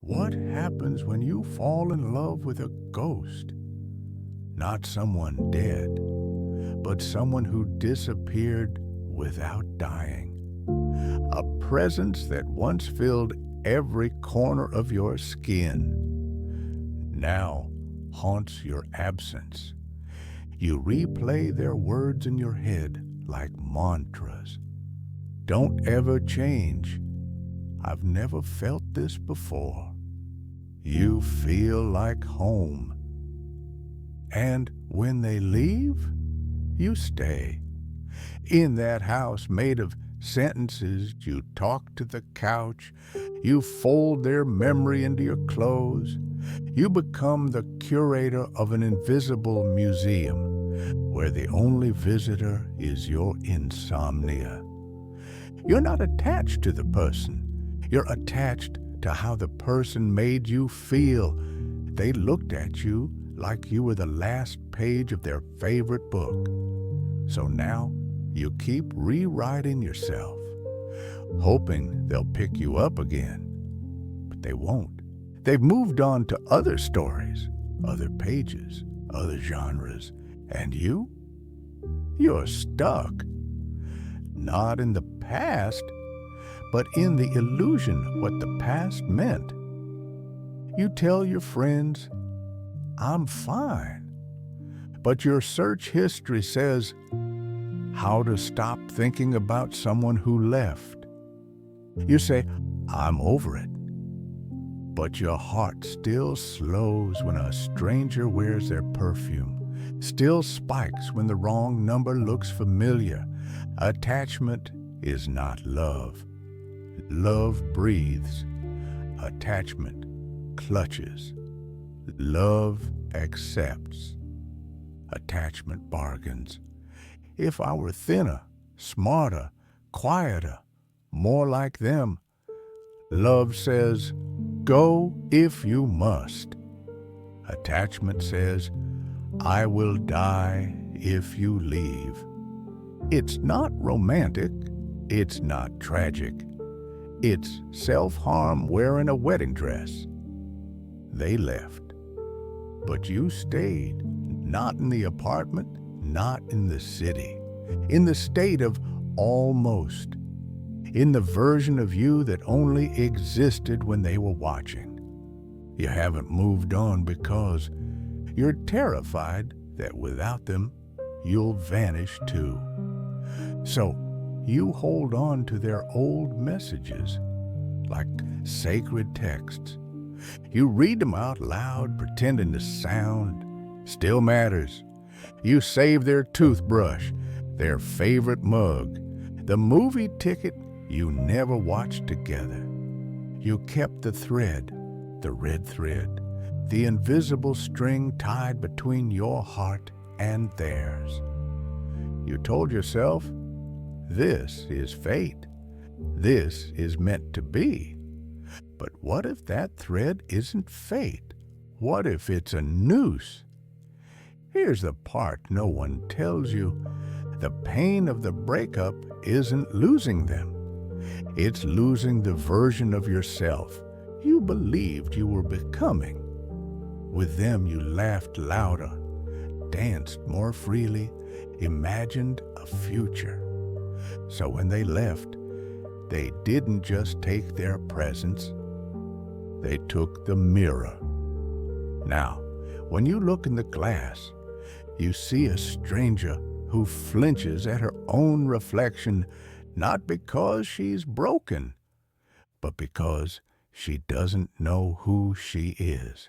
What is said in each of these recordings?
What happens when you fall in love with a ghost? Not someone dead, but someone who disappeared without dying. A presence that once filled every corner of your skin now haunts your absence. You replay their words in your head like mantras. Don't ever change. I've never felt this before. You feel like home. And when they leave, you stay. In that house made of sentences, you talk to the couch, you fold their memory into your clothes. You become the curator of an invisible museum where the only visitor is your insomnia. You're not attached to the person. You're attached to how the person made you feel. They looked at you like you were the last page of their favorite book. So now you keep rewriting yourself, hoping they'll pick you up again. But they won't. They've moved on to other stories, other pages, other genres. And you? You're stuck. Not in the past, but in the illusion of what the past meant. You tell your friends, I'm fine. But your search history says, how to stop thinking about someone who left. You say, I'm over it. But your heart still slows when a stranger wears their perfume, still spikes when the wrong number looks familiar. Attachment is not love. Love breathes. Attachment clutches. Love accepts. Attachment bargains. If I were thinner, smarter, quieter, more like them, love says, go if you must. Attachment says, I will die if you leave. It's not romantic. It's not tragic. It's self-harm wearing a wedding dress. They left. But you stayed, not in the apartment, not in the city, in the state of almost, in the version of you that only existed when they were watching. You haven't moved on because you're terrified that without them, you'll vanish too. So you hold on to their old messages like sacred texts. You read them out loud, pretending the sound still matters. You save their toothbrush, their favorite mug, the movie ticket you never watched together. You kept the thread, the red thread, the invisible string tied between your heart and theirs. You told yourself, this is fate. This is meant to be. But what if that thread isn't fate? What if it's a noose? Here's the part no one tells you. The pain of the breakup isn't losing them. It's losing the version of yourself you believed you were becoming. With them you laughed louder, danced more freely, imagined a future. So when they left, they didn't just take their presence, they took the mirror. Now, when you look in the glass, you see a stranger who flinches at her own reflection, not because she's broken, but because she doesn't know who she is.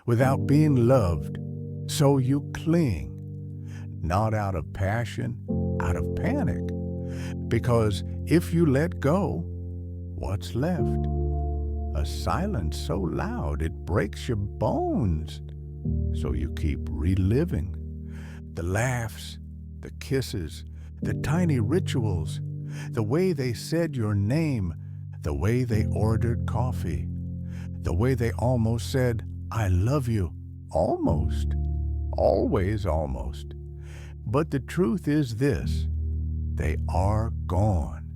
Without being loved, so you cling, not out of passion, out of panic. Because if you let go, what's left? A silence so loud it breaks your bones. So you keep reliving the laughs, the kisses, the tiny rituals, the way they said your name, the way they ordered coffee, the way they almost said, I love you, almost, always almost. But the truth is this, they are gone.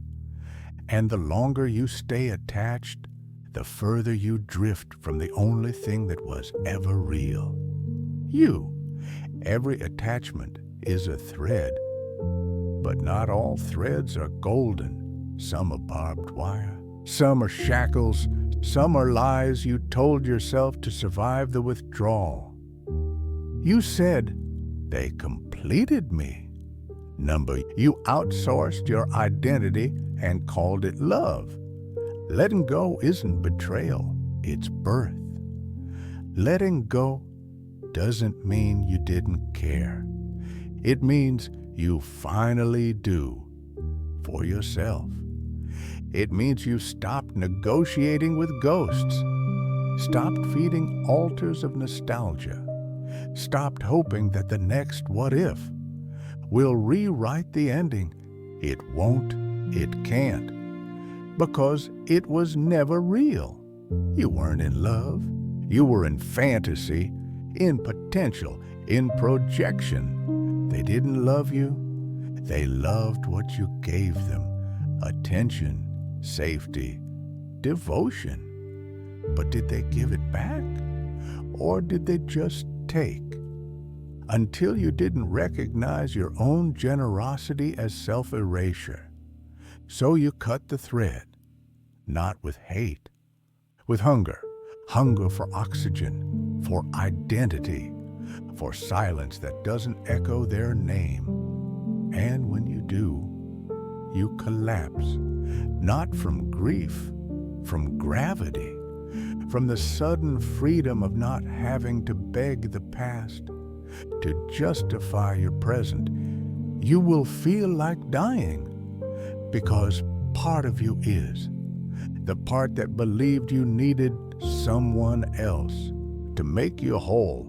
And the longer you stay attached, the further you drift from the only thing that was ever real. You. Every attachment is a thread, but not all threads are golden. Some are barbed wire, some are shackles, some are lies you told yourself to survive the withdrawal. You said, "They completed me." You outsourced your identity and called it love. Letting go isn't betrayal, it's birth. Letting go doesn't mean you didn't care. It means you finally do, for yourself. It means you stopped negotiating with ghosts, stopped feeding altars of nostalgia, stopped hoping that the next what if will rewrite the ending. It won't, it can't, because it was never real. You weren't in love, you were in fantasy, in potential, in projection. They didn't love you, they loved what you gave them: attention, safety, devotion. But did they give it back? Or did they just take? Until you didn't recognize your own generosity as self-erasure. So you cut the thread, not with hate, with hunger. Hunger for oxygen, for identity, for silence that doesn't echo their name. And when you do, you collapse, not from grief, from gravity, from the sudden freedom of not having to beg the past to justify your present. You will feel like dying, because part of you is the part that believed you needed someone else to make you whole.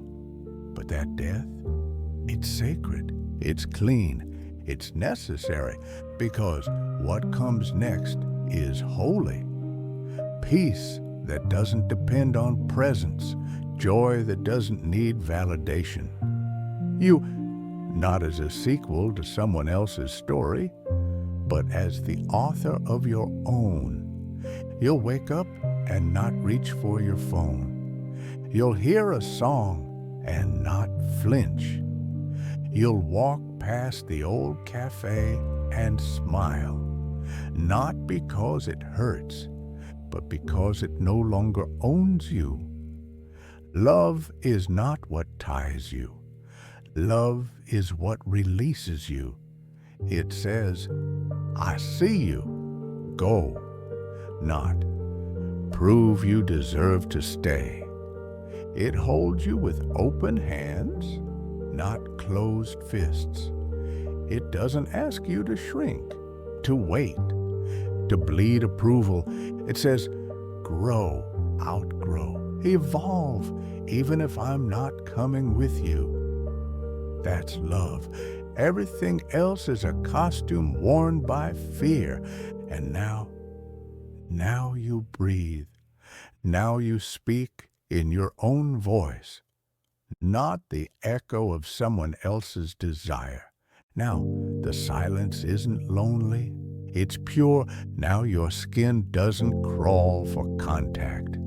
But that death, it's sacred, it's clean, it's necessary, because what comes next is holy. Peace that doesn't depend on presence, joy that doesn't need validation. You, not as a sequel to someone else's story, but as the author of your own. You'll wake up and not reach for your phone. You'll hear a song and not flinch. You'll walk past the old cafe and smile, not because it hurts, but because it no longer owns you. Love is not what ties you. Love is what releases you. It says, "I see you. Go." Not, "Prove you deserve to stay." It holds you with open hands, not closed fists. It doesn't ask you to shrink, to wait, to bleed approval. It says, "Grow, outgrow, evolve, even if I'm not coming with you." That's love. Everything else is a costume worn by fear. And now you breathe. Now you speak in your own voice, not the echo of someone else's desire. Now the silence isn't lonely, it's pure. Now your skin doesn't crawl for contact.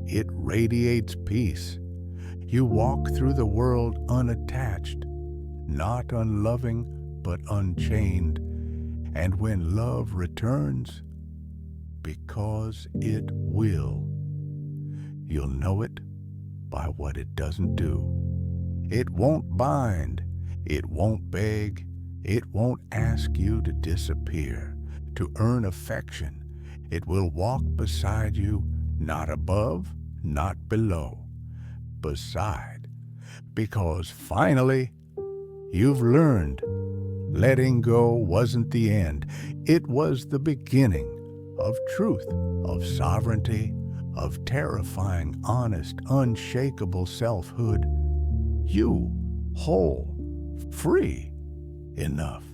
It radiates peace. You walk through the world unattached, not unloving, but unchained. And when love returns, because it will, you'll know it by what it doesn't do. It won't bind, it won't beg, it won't ask you to disappear, to earn affection. It will walk beside you, not above, not below, beside. Because finally, you've learned letting go wasn't the end. It was the beginning of truth, of sovereignty, of terrifying, honest, unshakable selfhood. You, whole, free, enough.